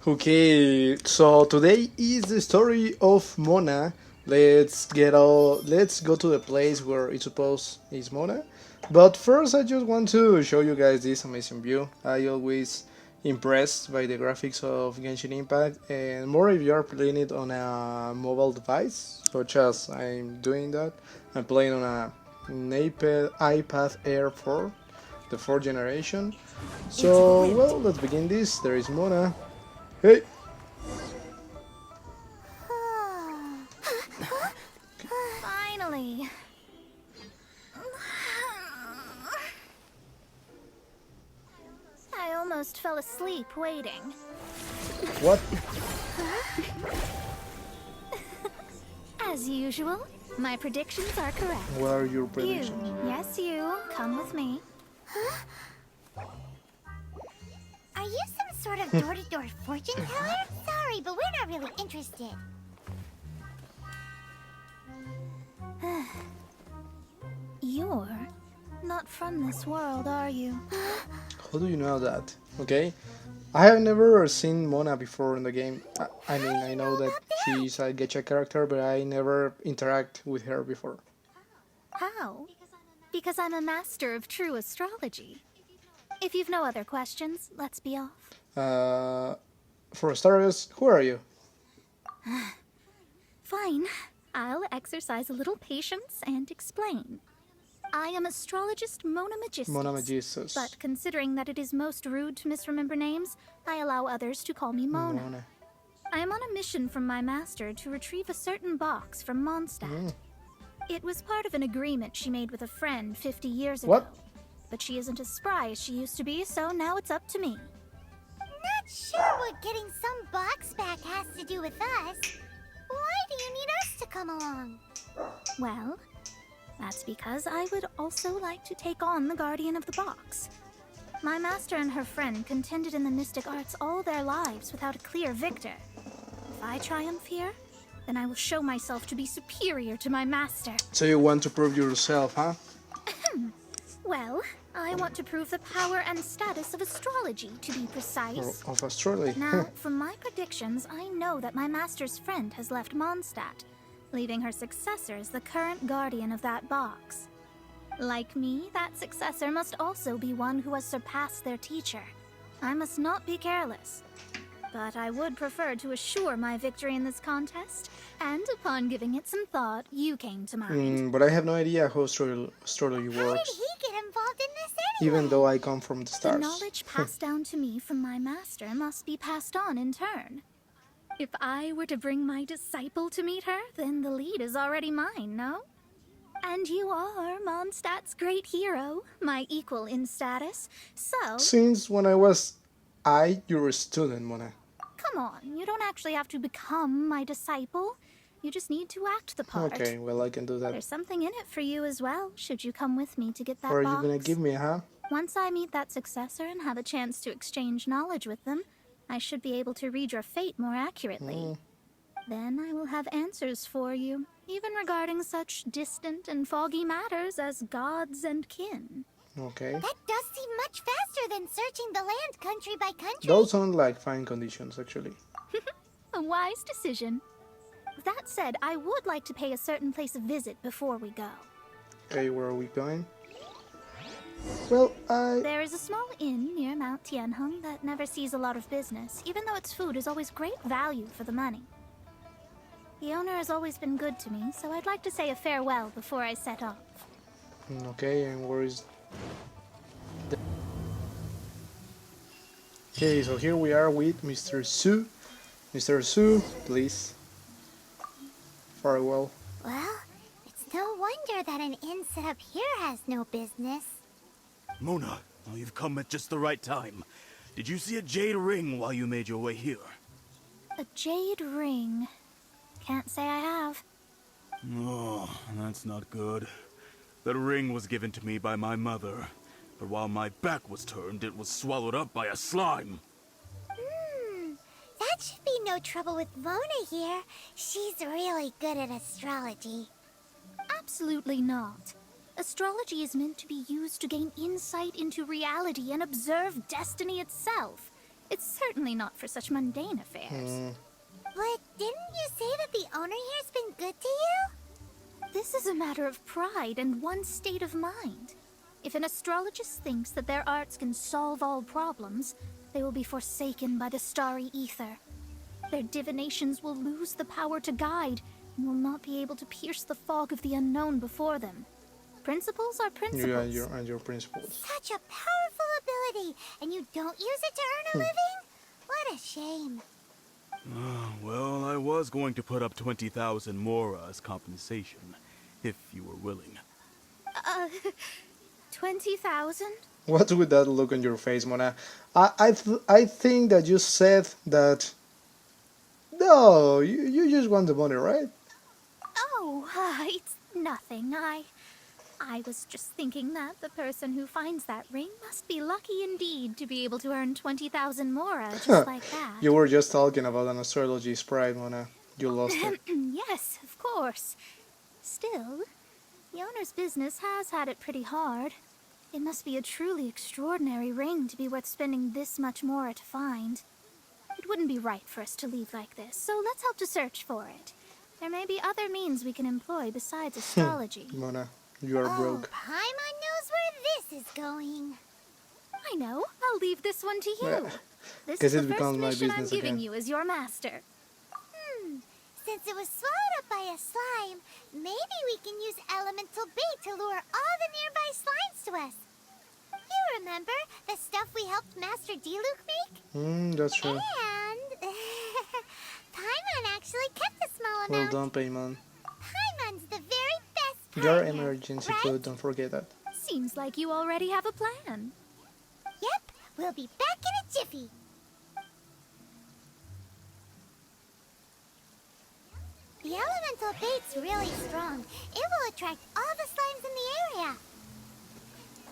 Okay, so today is the story of Mona. Let's go to the place where it's supposed is Mona. But first I just want to show you guys this amazing view. I always impressed by the graphics of Genshin Impact and more if you are playing it on a mobile device, such as I'm doing that. I'm playing on an iPad Air 4, the 4th generation. So well, let's begin this. There is Mona. Hey! Finally. I almost fell asleep waiting. What? As usual, my predictions are correct. What are your You, predictions? yes you, come with me. Are you some sort of door-to-door fortune teller? Sorry, but we're not really interested. You're not from this world, are you? How do you know that? Okay. I have never seen Mona before in the game. I mean, I know that she's a gacha character, but I never interact with her before. How? Because I'm a master of true astrology. If you've no other questions, let's be off. For starters, who are you? Fine. I'll exercise a little patience and explain. I am astrologist Mona Magistus. Mona Magistus. But considering that it is most rude to misremember names, I allow others to call me Mona. Mona. I am on a mission from my master to retrieve a certain box from Mondstadt. It was part of an agreement she made with a friend 50 years ago. What? But she isn't as spry as she used to be, so now it's up to me. Not sure what getting some box back has to do with us. Why do you need us to come along? Well, that's because I would also like to take on the guardian of the box. My master and her friend contended in the mystic arts all their lives without a clear victor. If I triumph here, then I will show myself to be superior to my master. So you want to prove yourself, huh? Well, I want to prove the power and status of astrology, to be precise. Of astrology. Now, from my predictions, I know that my master's friend has left Mondstadt, leaving her successor as the current guardian of that box. Like me, that successor must also be one who has surpassed their teacher. I must not be careless. But I would prefer to assure my victory in this contest, and upon giving it some thought, you came to mind. But I have no idea how astrology How did works, he get involved in this anyway? even though I come from the The stars. knowledge passed down to me from my master must be passed on in turn. If I were to bring my disciple to meet her, then the lead is already mine, no? And you are Mondstadt's great hero, my equal in status, so... Since when you're a student, Mona. Come on, you don't actually have to become my disciple. You just need to act the part. Okay, well I can do that. There's something in it for you as well, should you come with me to get that What are box. you gonna give me, huh? Once I meet that successor and have a chance to exchange knowledge with them, I should be able to read your fate more accurately. Then I will have answers for you, even regarding such distant and foggy matters as gods and kin. Okay. That does seem much faster than searching the land country by country. Those sound like fine conditions, actually. A wise decision. That said, I would like to pay a certain place a visit before we go. Okay, where are we going? Well, There is a small inn near Mount Tianheng that never sees a lot of business, even though its food is always great value for the money. The owner has always been good to me, so I'd like to say a farewell before I set off. Okay, and where is... Okay, so here we are with Mr. Su. Mr. Su, please. Farewell. Well, it's no wonder that an inn set up here has no business. Mona, well, you've come at just the right time. Did you see a jade ring while you made your way here? A jade ring. Can't say I have. Oh, that's not good. That ring was given to me by my mother, but while my back was turned, it was swallowed up by a slime. That should be no trouble with Mona here. She's really good at astrology. Absolutely not. Astrology is meant to be used to gain insight into reality and observe destiny itself. It's certainly not for such mundane affairs. But didn't you say that the owner here's been good to you? This is a matter of pride and one's state of mind. If an astrologist thinks that their arts can solve all problems, they will be forsaken by the starry ether. Their divinations will lose the power to guide and will not be able to pierce the fog of the unknown before them. Principles are principles. You and your principles. Such a powerful ability, and you don't use it to earn a living? What a shame. Well, I was going to put up 20,000 mora as compensation, if you were willing. 20,000? What's with that look on your face, Mona? I think that you said that. No, you just want the money, right? Oh, it's nothing. I was just thinking that the person who finds that ring must be lucky indeed to be able to earn 20,000 mora just like that. You were just talking about an astrology sprite, Mona. You lost it. Yes, of course. Still, the owner's business has had it pretty hard. It must be a truly extraordinary ring to be worth spending this much mora to find. It wouldn't be right for us to leave like this, so let's help to search for it. There may be other means we can employ besides astrology. Mona, you are broke. Paimon knows where this is going. I know. I'll leave this one to you. Yeah. This Guess is it the first becomes my mission I'm business giving again. you as your master. Since it was swallowed up by a slime, maybe we can use elemental bait to lure all the nearby slimes to us. You remember the stuff we helped Master Diluc make? That's true. And Paimon actually kept a small Well amount. done, Paimon. Paimon's the very best Your partner, emergency right? food, don't forget that. Seems like you already have a plan. Yep, we'll be back in a jiffy. The elemental bait's really strong. It will attract all the slimes in the area.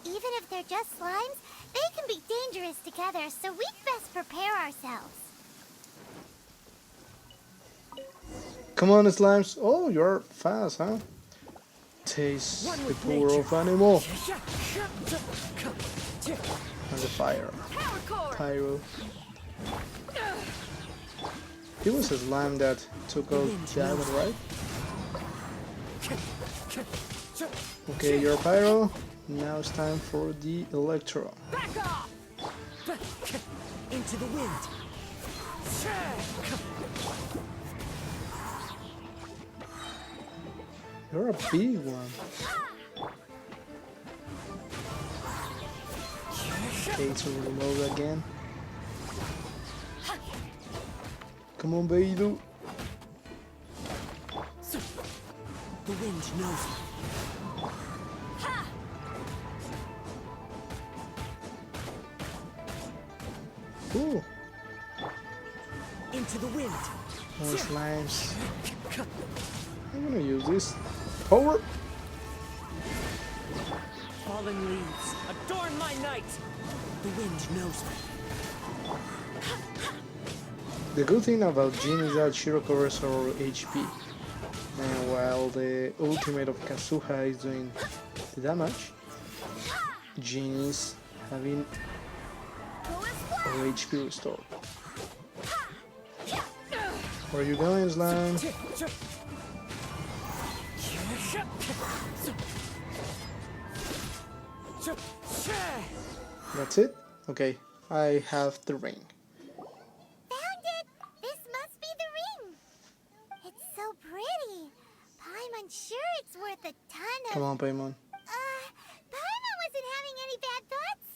Even if they're just slimes, they can be dangerous together, so we'd best prepare ourselves. Come on, slimes. Oh, you're fast, huh? Taste the power of animal. And the fire. Pyro. It was a slime that took out David, right? Okay, you're Pyro. Now it's time for the Electro. Back off! Into the wind. You're a big one. Okay, so we'll reload again. Come on, Beidou. The wind knows me. Ooh, Into the wind. more slimes. I'm gonna use this power. Fallen leaves, adorn my night. The wind knows me. The good thing about Jin is that she recovers her HP. And while the ultimate of Kazuha is doing the damage, Jin is having her HP restored. Where are you going, slime? That's it? Okay, I have the ring. Found it! This must be the ring! It's so pretty. Paimon's sure it's worth a ton of... Come on, Paimon. Paimon wasn't having any bad thoughts.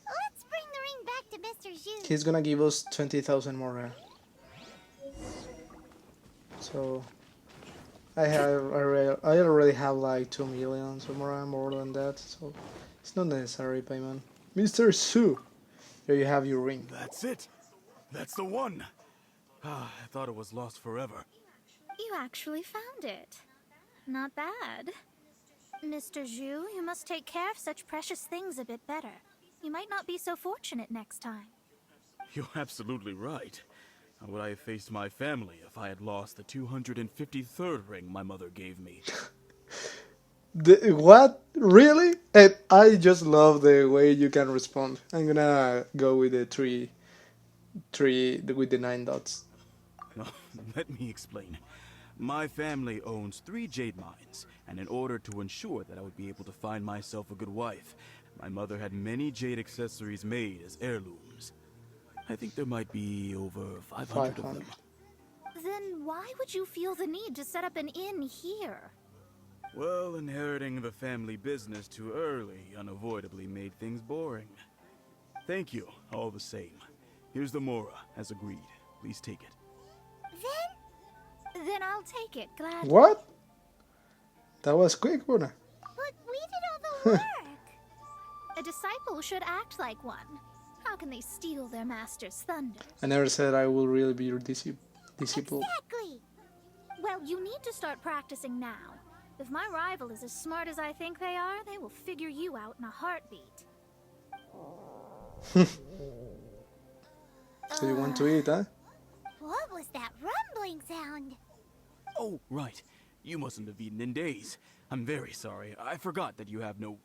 Let's bring the ring back to Mr. Zhu. He's gonna give us 20,000 more. So I already have like 2 million or more than that, so it's not necessary, Paimon. Mr. Su, there you have your ring. That's it. That's the one. I thought it was lost forever. You actually found it. Not bad. Mr. Zhu, you must take care of such precious things a bit better. You might not be so fortunate next time. You're absolutely right. How would I have faced my family if I had lost the 253rd ring my mother gave me? What? Really? I just love the way you can respond. I'm gonna go with the with the 9 dots. Let me explain. My family owns 3 jade mines, and in order to ensure that I would be able to find myself a good wife, my mother had many jade accessories made as heirlooms. I think there might be over 500 of 500. them. Then why would you feel the need to set up an inn here? Well, inheriting the family business too early unavoidably made things boring. Thank you, all the same. Here's the Mora, as agreed. Please take it. Then I'll take it, gladly. What? That was quick, Mona. But we did all the work. A disciple should act like one. How can they steal their master's thunder? I never said I will really be your disciple. Exactly. Well, you need to start practicing now. If my rival is as smart as I think they are, they will figure you out in a heartbeat. So you want to eat, huh? What was that rumbling sound? Oh, right. You mustn't have eaten in days. I'm very sorry. I forgot that you have no...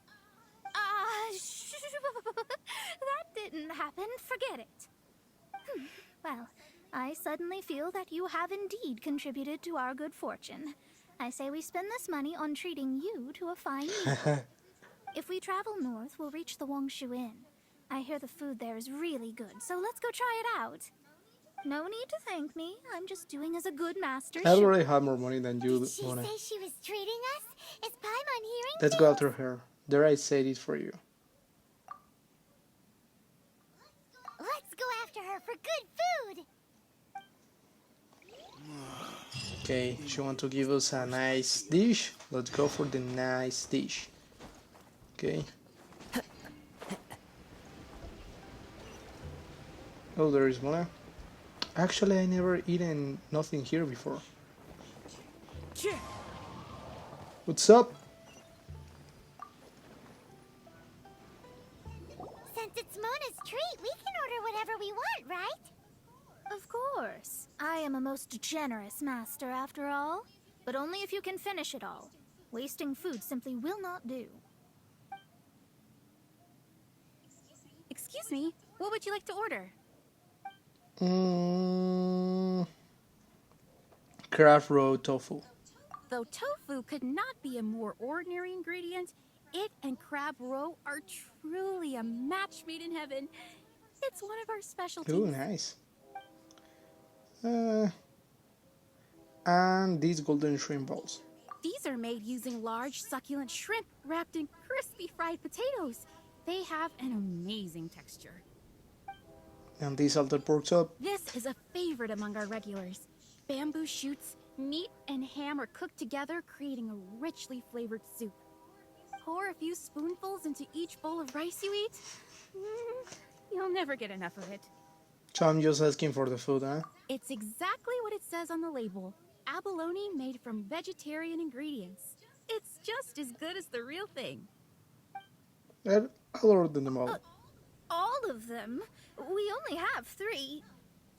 That didn't happen. Forget it. Well, I suddenly feel that you have indeed contributed to our good fortune. I say we spend this money on treating you to a fine meal. If we travel north, we'll reach the Wongshu Inn. I hear the food there is really good, so let's go try it out. No need to thank me. I'm just doing as a good master I should. already have more money than you, Did she Mona. say she was treating us? Is Paimon hearing Let's go things? after her. There, I said it for you. Let's go after her for good food. Okay, she want to give us a nice dish. Let's go for the nice dish. Okay. Oh, there is Mona. Actually, I never eaten nothing here before. What's up? Since it's Mona's treat, we can order whatever we want, right? Of course. I am a most generous master, after all. But only if you can finish it all. Wasting food simply will not do. Excuse me, what would you like to order? Craft roe tofu. Though tofu could not be a more ordinary ingredient, it and crab roe are truly a match made in heaven. It's one of our specialties. Ooh, nice. And these golden shrimp balls. These are made using large, succulent shrimp wrapped in crispy fried potatoes. They have an amazing texture. And these salted pork chop. This is a favorite among our regulars. Bamboo shoots, meat, and ham are cooked together, creating a richly flavored soup. Pour a few spoonfuls into each bowl of rice you eat. You'll never get enough of it. So I'm just asking for the food, huh? It's exactly what it says on the label. Abalone made from vegetarian ingredients. It's just as good as the real thing. I'll order them all. All of them? We only have 3.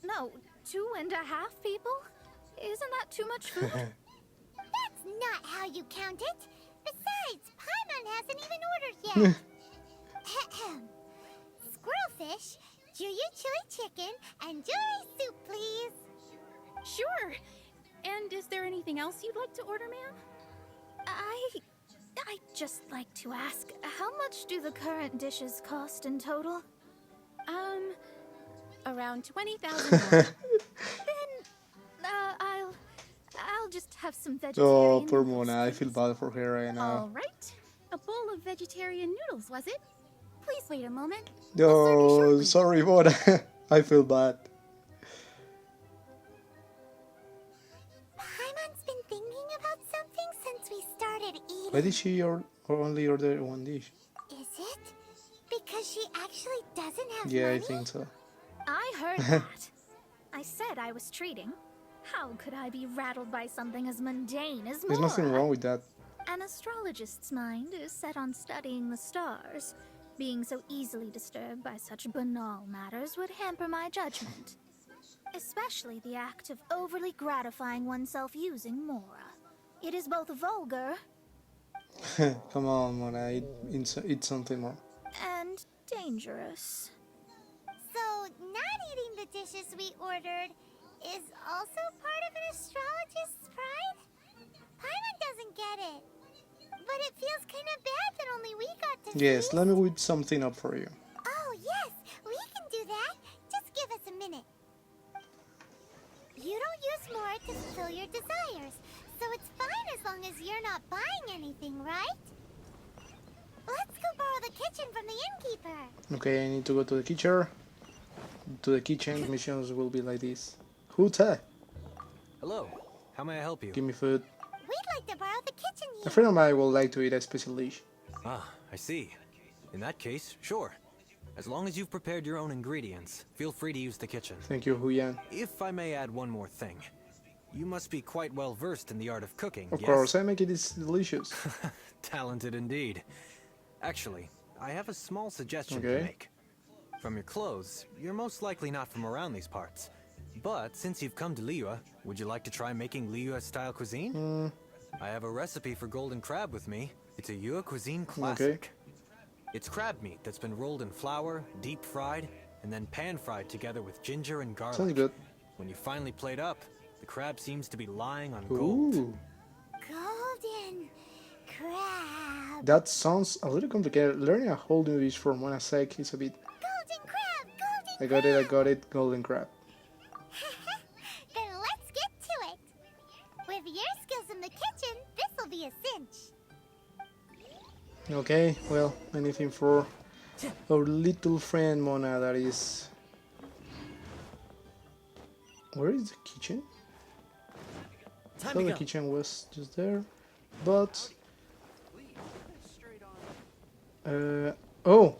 No, 2.5 people? Isn't that too much food? That's not how you count it. Besides, Paimon hasn't even ordered yet. Squirrelfish, Juyu chili chicken, and jewelry soup, please. Sure. And is there anything else you'd like to order, ma'am? I'd just like to ask, how much do the current dishes cost in total? Around 20,000. I'll just have some vegetarian. Oh, poor noodles, Mona. I feel please. bad for her right now. All right. A bowl of vegetarian noodles, was it? Please wait a moment. No, sorry, Mona. I feel bad. Paimon's been thinking about something since we started eating. Why did she only order one dish? Is it? Because she actually doesn't have Yeah, money? I think so. I heard that. I said I was treating. How could I be rattled by something as mundane as There's nothing Mora? wrong with that. An astrologist's mind is set on studying the stars. Being so easily disturbed by such banal matters would hamper my judgment. Especially the act of overly gratifying oneself using Mora. It is both vulgar Come on, Mona, eat something more. And dangerous. So, not eating the dishes we ordered is also part of an astrologist's pride? Paimon doesn't get it. But it feels kind of bad that only we got to Yes, feast. let me whip something up for you. Oh, yes, we can do that. Just give us a minute. You don't use more to fulfill your desires, so it's fine as long as you're not buying anything, right? Let's go borrow the kitchen from the innkeeper. Okay, I need to go to the kitchen. To the kitchen, missions will be like this. Huta, Hello. How may I help you? give me food. We'd like to borrow the kitchen A here. friend of mine would like to eat a special dish. Ah, I see. In that case, sure. As long as you've prepared your own ingredients, feel free to use the kitchen. Thank you, Huyan. If I may add one more thing. You must be quite well versed in the art of cooking, Of yes? course, I make it is delicious. Talented indeed. Actually, I have a small suggestion Okay. to make. From your clothes, you're most likely not from around these parts. But since you've come to Liyue, would you like to try making Liyue-style cuisine? I have a recipe for golden crab with me. It's a Yue cuisine classic. It's crab meat that's been rolled in flour, deep fried, and then pan fried together with ginger and garlic. Sounds good. When you finally plate up, the crab seems to be lying on gold. Ooh, Golden crab. that sounds a little complicated. Learning a whole new dish for Mona's sake is a bit... Golden crab, golden I got it, golden crab. Then let's get to it. With your skills in the kitchen, this'll be a cinch. Okay, well, anything for our little friend Mona that is... Where is the kitchen? I Time thought to the go. kitchen was just there, but... oh!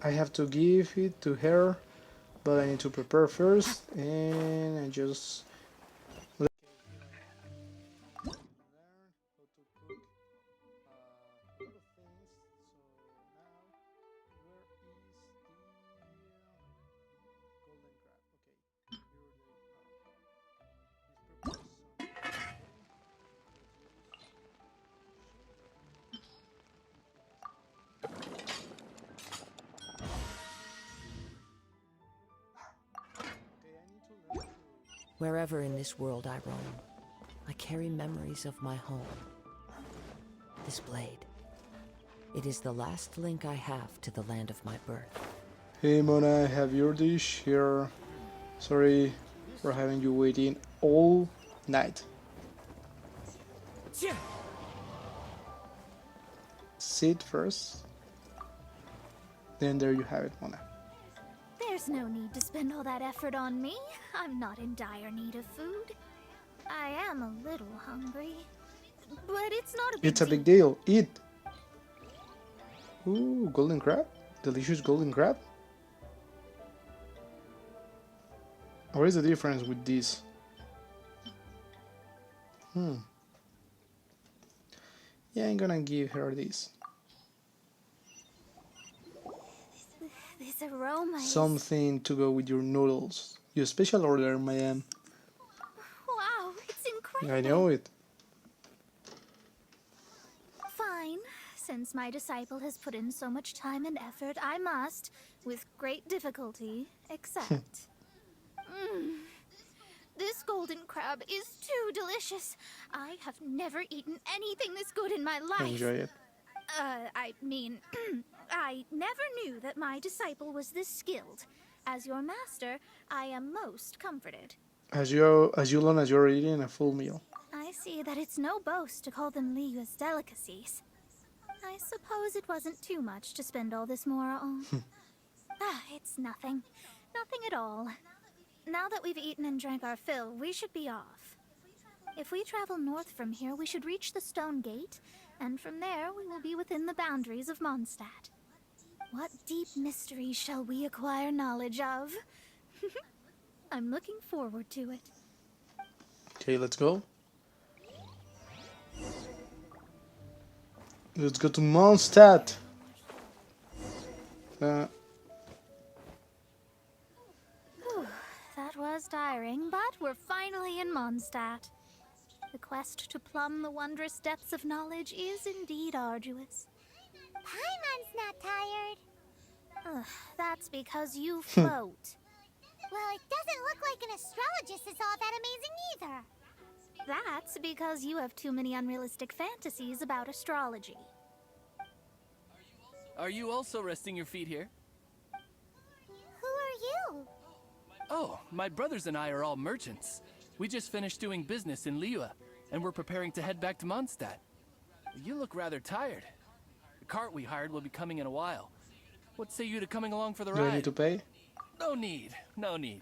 I have to give it to her, but I need to prepare first, and I just... Wherever in this world I roam, I carry memories of my home. This blade. It is the last link I have to the land of my birth. Hey Mona, I have your dish here. Sorry for having you waiting all night. Yeah. Sit first. Then there you have it, Mona. There's no need to spend all that effort on me. I'm not in dire need of food. I am a little hungry, but it's not a big It's a big deal. Eat. Ooh, golden crab? Delicious golden crab? What is the difference with this? Yeah, I'm gonna give her this. This aroma is... Something to go with your noodles. Your special order, madam. Wow, it's incredible. I know it. Fine. Since my disciple has put in so much time and effort, I must, with great difficulty, accept. This golden crab is too delicious. I have never eaten anything this good in my life. Enjoy it. I mean, I never knew that my disciple was this skilled. As your master, I am most comforted. As long as you're eating a full meal. I see that it's no boast to call them Liyue's delicacies. I suppose it wasn't too much to spend all this more on. It's nothing. Nothing at all. Now that we've eaten and drank our fill, we should be off. If we travel north from here, we should reach the Stone Gate, and from there we will be within the boundaries of Mondstadt. What deep mysteries shall we acquire knowledge of? I'm looking forward to it. Okay, let's go. Let's go to Mondstadt. That was tiring, but we're finally in Mondstadt. The quest to plumb the wondrous depths of knowledge is indeed arduous. Paimon's not tired. Ugh, that's because you float. Well, it doesn't look like an astrologist is all that amazing either. That's because you have too many unrealistic fantasies about astrology. Are you also resting your feet here? Who are you? Oh, my brothers and I are all merchants. We just finished doing business in Liyue, and we're preparing to head back to Mondstadt. You look rather tired. The cart we hired will be coming in a while. What say you to coming along for the Do I ride? need to pay? No need, no need.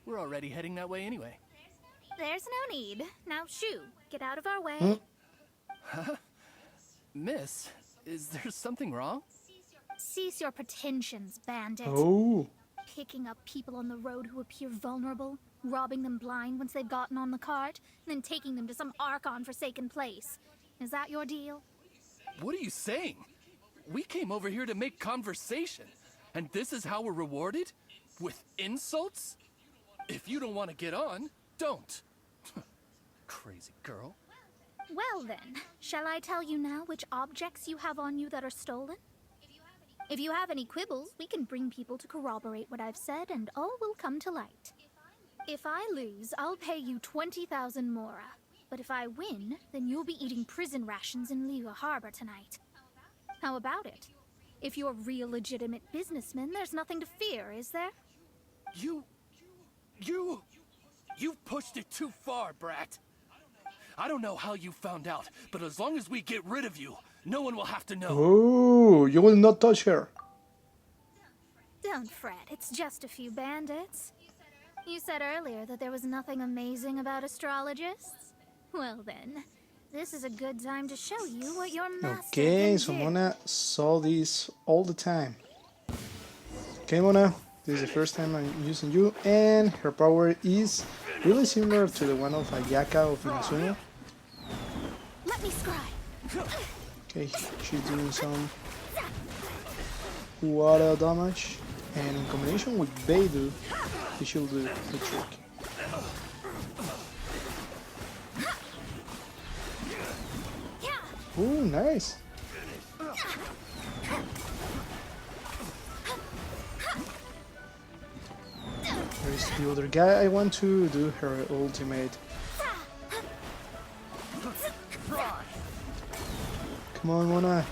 We're already heading that way anyway. There's no need. Now shoo, get out of our way. Miss, is there something wrong? Cease your pretensions, bandit. Oh. Picking up people on the road who appear vulnerable, robbing them blind once they've gotten on the cart, and then taking them to some Archon-forsaken place. Is that your deal? What are you saying? We came over here to make conversation, and this is how we're rewarded? With insults? If you don't want to get on, don't. Crazy girl. Well then, shall I tell you now which objects you have on you that are stolen? If you have any quibbles, we can bring people to corroborate what I've said, and all will come to light. If I lose, I'll pay you 20,000 mora. But if I win, then you'll be eating prison rations in Liyue Harbor tonight. How about it? If you're real legitimate businessmen, there's nothing to fear, is there? You've pushed it too far, brat. I don't know how you found out, but as long as we get rid of you, no one will have to know. Oh, you will not touch her. Don't fret, it's just a few bandits. You said earlier that there was nothing amazing about astrologists? Well then, this is a good time to show you what your master Okay, can so do. Mona saw this all the time. Okay, Mona, this is the first time I'm using you, and her power is really similar to the one of Ayaka of Inazuno. Let me scry. Okay, she's doing some water damage, and in combination with Beidou, it should do the trick. Ooh, nice! There's the other guy. I want to do her ultimate. Come on, Mona.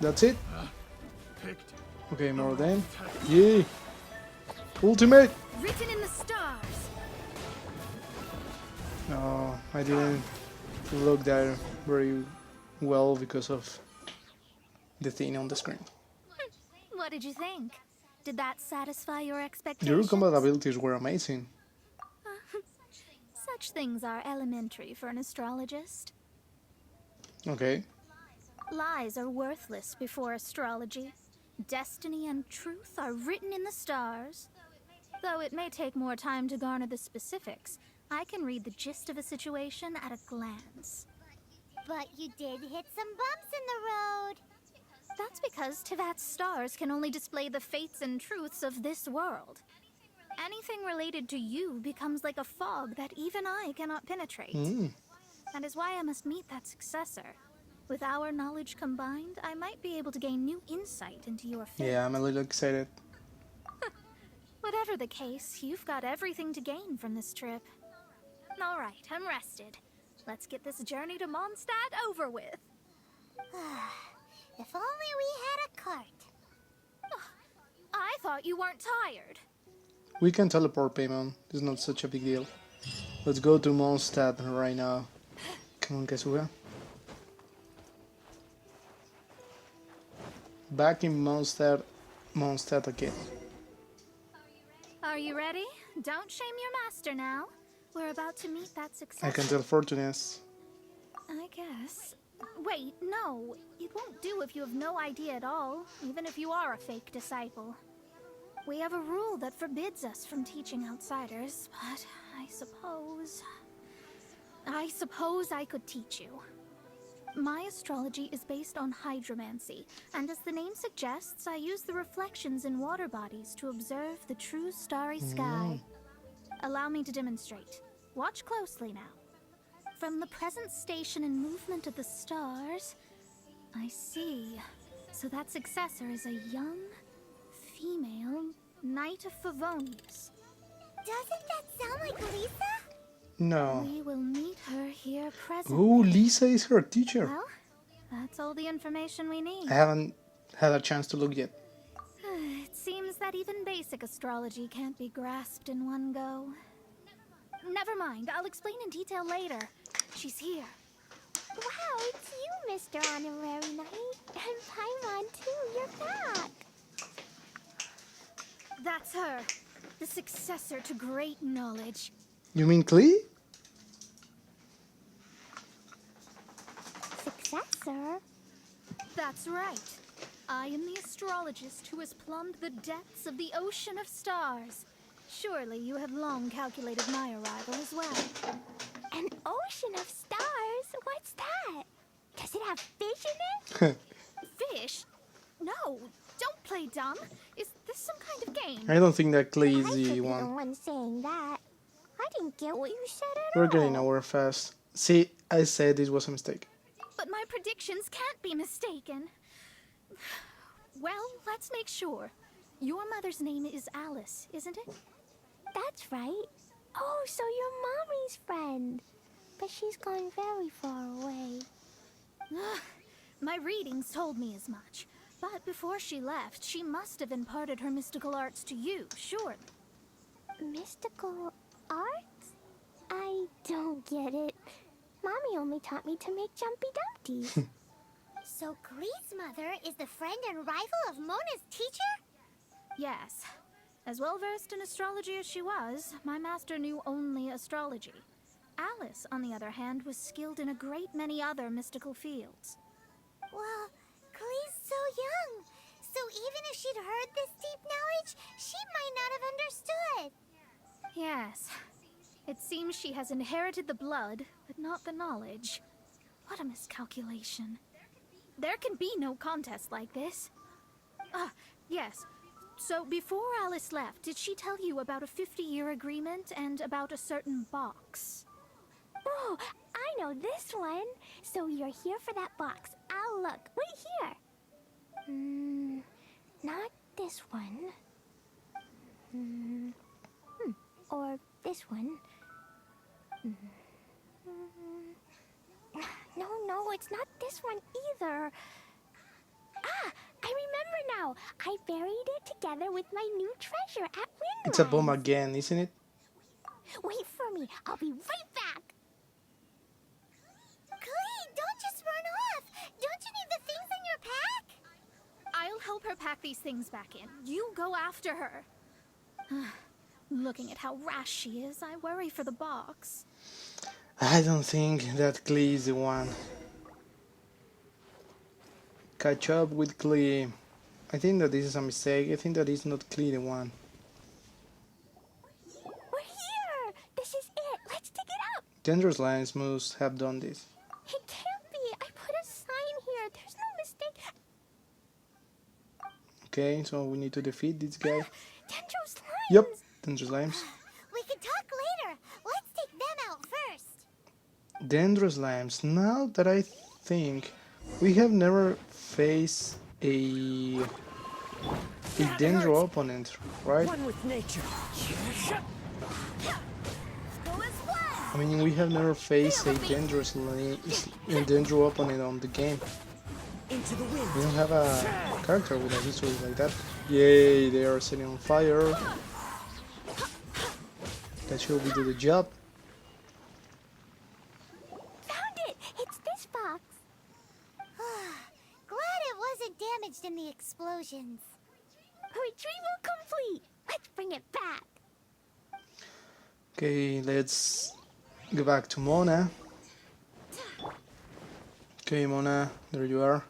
That's it? Okay, more than. Yay! Ultimate! Written in the stars. No, I didn't look that very well because of the thing on the screen. What did you think? Did that satisfy your Your expectations? combat abilities were amazing. Such things are elementary for an astrologist. Okay. Lies are worthless before astrology. Destiny and truth are written in the stars. Though it may take more time to garner the specifics, I can read the gist of a situation at a glance. But you did hit some bumps in the road. That's because Tevat's stars can only display the fates and truths of this world. Anything related to you becomes like a fog that even I cannot penetrate. That is why I must meet that successor. With our knowledge combined, I might be able to gain new insight into your fate. Yeah, I'm a little excited. Whatever the case, you've got everything to gain from this trip. All right, I'm rested. Let's get this journey to Mondstadt over with. If only we had a cart. I thought you weren't tired. We can teleport, Paimon. It's not such a big deal. Let's go to Mondstadt right now. Come on, Kazuha. Back in Mondstadt again. Are you ready? Don't shame your master now. We're about to meet that successor. I can tell Fortuness. I guess. Wait, no. It won't do if you have no idea at all, even if you are a fake disciple. We have a rule that forbids us from teaching outsiders, but I suppose I could teach you. My astrology is based on hydromancy, and as the name suggests, I use the reflections in water bodies to observe the true starry sky. Allow me to demonstrate. Watch closely now. From the present station and movement of the stars, I see. So that successor is a young, female Knight of Favonius. Doesn't that sound like Lisa? No. We will meet her here presently. Oh, Lisa is her teacher. Well, that's all the information we need. I haven't had a chance to look yet. It seems that even basic astrology can't be grasped in one go. Never mind, I'll explain in detail later. She's here. Wow, it's you, Mr. Honorary Knight. And Paimon, too. You're back. That's her, the successor to great knowledge. You mean Klee? Successor? That's right. I am the astrologist who has plumbed the depths of the ocean of stars. Surely you have long calculated my arrival as well. An ocean of stars? What's that? Does it have fish in it? Fish? No, don't play dumb. Is this some kind of game? I don't think that Klee is I could the be the one. one saying that. I didn't get what you said at We're all. getting nowhere fast. See, I said this was a mistake. But my predictions can't be mistaken. Well, let's make sure. Your mother's name is Alice, isn't it? That's right. Oh, so you're Mommy's friend. But she's gone very far away. My readings told me as much. But before she left, she must have imparted her mystical arts to you, surely. Mystical arts? I don't get it. Mommy only taught me to make jumpy dumpties. So Klee's mother is the friend and rival of Mona's teacher? Yes. As well versed in astrology as she was, my master knew only astrology. Alice, on the other hand, was skilled in a great many other mystical fields. Well, Klee's so young. So even if she'd heard this deep knowledge, she might not have understood. Yes. It seems she has inherited the blood, but not the knowledge. What a miscalculation. There can be no contest like this. Yes. So before Alice left, did she tell you about a 50-year agreement and about a certain box? Oh, I know this one. So you're here for that box. I'll look. Right here. Not this one. Or this one. No, it's not this one either. Ah, I remember now. I buried it together with my new treasure at Windrise. It's a bomb again, isn't it? Wait for me. I'll be right back. Klee, don't just run off. Don't you need the things in your pack? I'll help her pack these things back in. You go after her. Looking at how rash she is, I worry for the box. I don't think that Klee is the one. Catch up with Klee. I think that this is a mistake. I think that it's not Klee the one. We're here. This is it. Let's dig it up. Dangerous Lines must have done this. It can't be. I put a sign here. There's no mistake. Okay, so we need to defeat this guy. Dendro's lines. Yep, Dangerous Limes. We can talk later. Let's take them out first. Dangerous Limes. Now that I think, we have never faced a Dendro opponent, right? One with nature. I mean, we have never faced a Dendro opponent on the game. Into the wind. We don't have a character with a history like that. Yay, they are setting on fire. That should do the job. Found it. It's this box. Glad it wasn't damaged in the explosions. Retrieval complete. Let's bring it back. Okay, let's go back to Mona. Okay, Mona, there you are.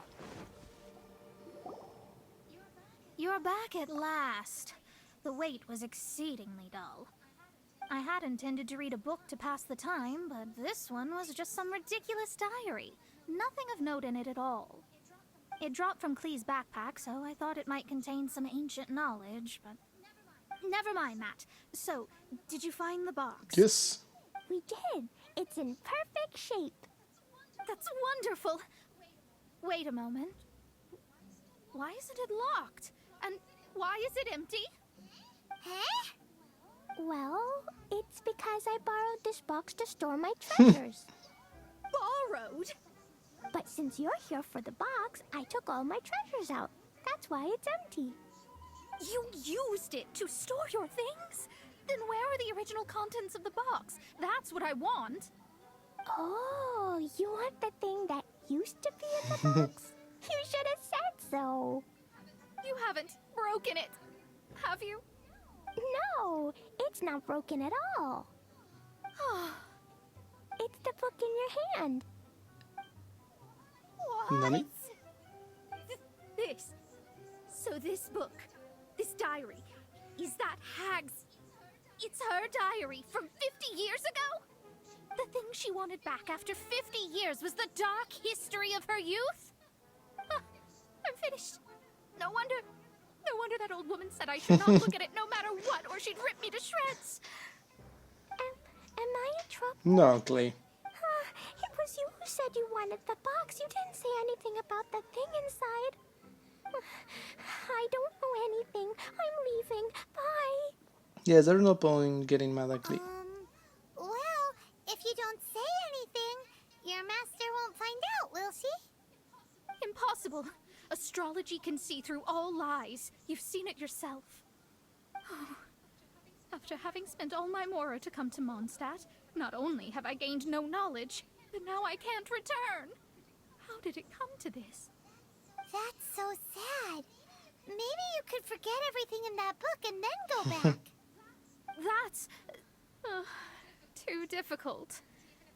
You're back at last. The wait was exceedingly dull. I had intended to read a book to pass the time, but this one was just some ridiculous diary. Nothing of note in it at all. It dropped from Klee's backpack, so I thought it might contain some ancient knowledge, but... Never mind that. So, did you find the box? Yes. We did. It's in perfect shape. That's wonderful. Wait a moment. Why isn't it locked? And why is it empty? Huh? Well, it's because I borrowed this box to store my treasures. Borrowed? But since you're here for the box, I took all my treasures out. That's why it's empty. You used it to store your things? Then where are the original contents of the box? That's what I want. Oh, you want the thing that used to be in the box? You should have said so. You haven't broken it, have you? No, it's not broken at all. It's the book in your hand. What? Nani? This. So this book, this diary, is that Hag's... It's her diary from 50 years ago? The thing she wanted back after 50 years was the dark history of her youth? I'm finished. No wonder that old woman said I should not look at it no matter what, or she'd rip me to shreds. Am I in trouble? No, Clay. It was you who said you wanted the box. You didn't say anything about the thing inside. I don't know anything. I'm leaving. Bye. Yes, there's no point getting mad at Clay. Well, if you don't say anything, your master won't find out, will she? Impossible. Astrology can see through all lies. You've seen it yourself. After having spent all my mora to come to Mondstadt, not only have I gained no knowledge, but now I can't return. How did it come to this? That's so sad. Maybe you could forget everything in that book and then go back. That's... too difficult.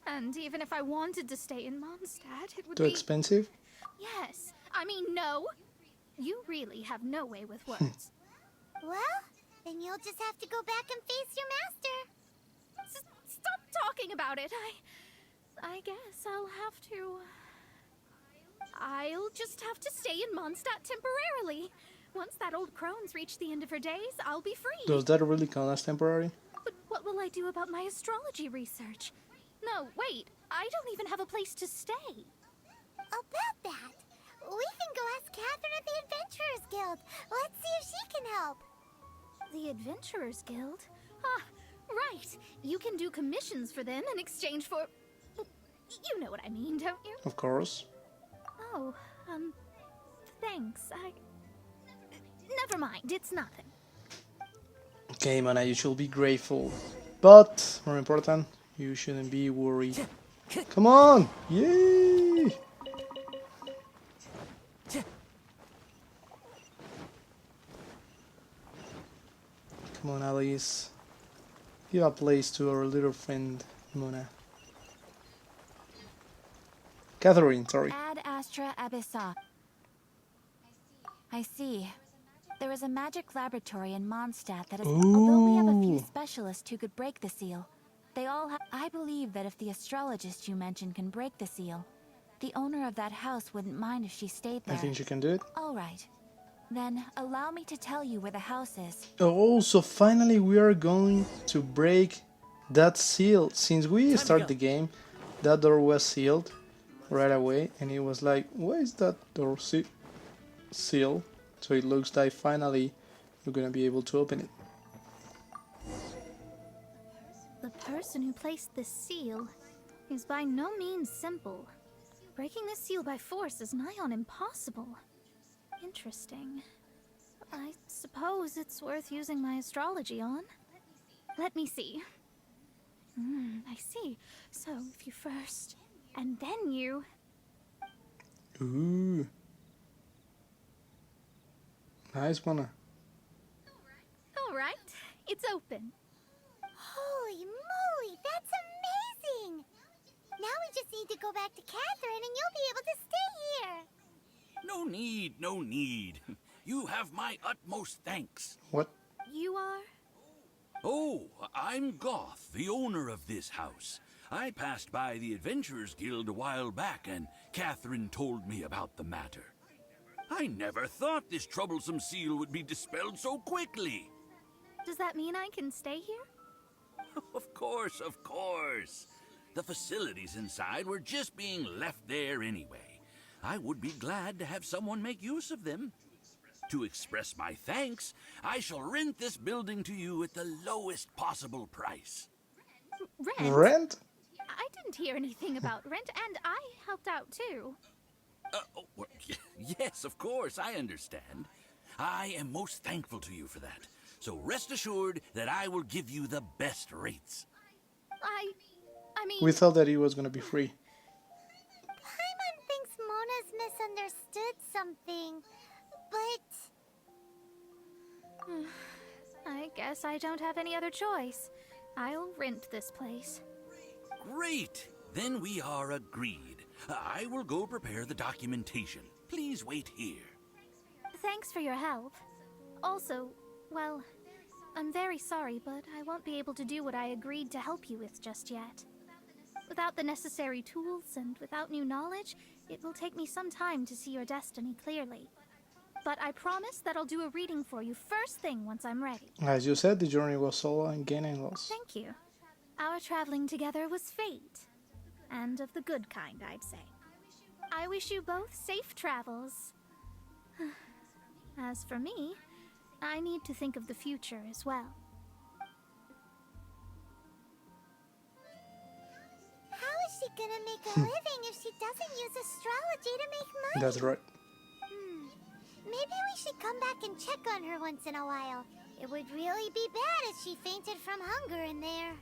And even if I wanted to stay in Mondstadt, it would Too be... expensive? Yes. I mean, no. You really have no way with words. Well, then you'll just have to go back and face your master. Stop talking about it. I guess I'll have to... I'll just have to stay in Mondstadt temporarily. Once that old crone's reached the end of her days, I'll be free. Does that really count as temporary? But what will I do about my astrology research? No, wait. I don't even have a place to stay. About that, we can go ask Catherine at the Adventurers Guild. Let's see if she can help. The Adventurers Guild? Ah, right. You can do commissions for them in exchange for... You know what I mean, don't you? Of course. Oh, thanks. Never mind, it's nothing. Okay, Mona, you should be grateful. But, more important, you shouldn't be worried. Come on! Yay! Come on, Alice. Give a place to our little friend, Mona. Catherine, sorry. Ad Astra Abyssa. I see. There is a magic laboratory in Mondstadt that is... Although we have a few specialists who could break the seal, they all have... I believe that if the astrologist you mentioned can break the seal, the owner of that house wouldn't mind if she stayed there. I think she can do it. All right. Then allow me to tell you where the house is. Oh, so finally we are going to break that seal. Since we started the game, that door was sealed right away, and it was like, why is that door sealed? So it looks like finally you're gonna be able to open it. The person who placed this seal is by no means simple. Breaking this seal by force is nigh on impossible. Interesting. I suppose it's worth using my astrology on. Let me see. I see. So if you first, and then you... Ooh. Nice, Mona. All right, it's open. Holy moly, that's amazing! Now we just need to go back to Catherine and you'll be able to stay here. No need, no need. You have my utmost thanks. What? You are? Oh, I'm Goth, the owner of this house. I passed by the Adventurers Guild a while back, and Catherine told me about the matter. I never thought this troublesome seal would be dispelled so quickly. Does that mean I can stay here? Of course, of course. The facilities inside were just being left there anyway. I would be glad to have someone make use of them. To express my thanks, I shall rent this building to you at the lowest possible price. Rent? Rent? I didn't hear anything about rent, and I helped out too. Well, yes, of course, I understand. I am most thankful to you for that. So rest assured that I will give you the best rates. I mean... We thought that it was gonna be free. Paimon thinks Mona's misunderstood something, but... I guess I don't have any other choice. I'll rent this place. Great! Then we are agreed. I will go prepare the documentation. Please wait here. Thanks for your help. Also, well, I'm very sorry, but I won't be able to do what I agreed to help you with just yet. Without the necessary tools and without new knowledge, it will take me some time to see your destiny clearly. But I promise that I'll do a reading for you first thing once I'm ready. As you said, the journey was solo and Genshin English. Thank you. Our traveling together was fate. And of the good kind, I'd say. I wish you both safe travels. As for me, I need to think of the future as well. How is she gonna make a living if she doesn't use astrology to make money? That's right. Maybe we should come back and check on her once in a while. It would really be bad if she fainted from hunger in there.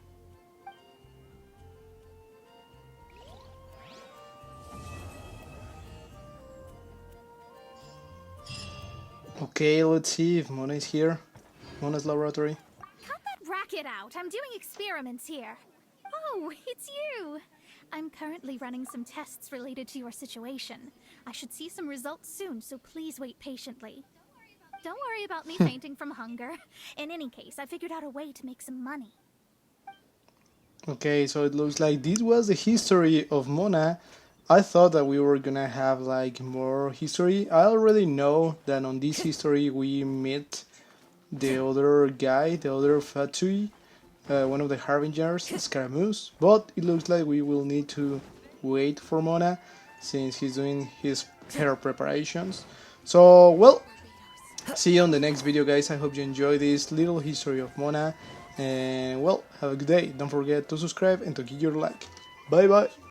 Okay, let's see if Mona is here. Mona's laboratory. Cut that racket out! I'm doing experiments here. Oh, it's you! I'm currently running some tests related to your situation. I should see some results soon, so please wait patiently. Don't worry about me fainting from hunger. In any case, I figured out a way to make some money. Okay, so it looks like this was the history of Mona. I thought that we were gonna have like more history. I already know that on this history we meet the other guy, the other Fatui, one of the Harbingers, Scaramouche. But it looks like we will need to wait for Mona since he's doing her preparations. So, well, see you on the next video, guys. I hope you enjoy this little history of Mona. And, well, have a good day. Don't forget to subscribe and to give your like. Bye bye.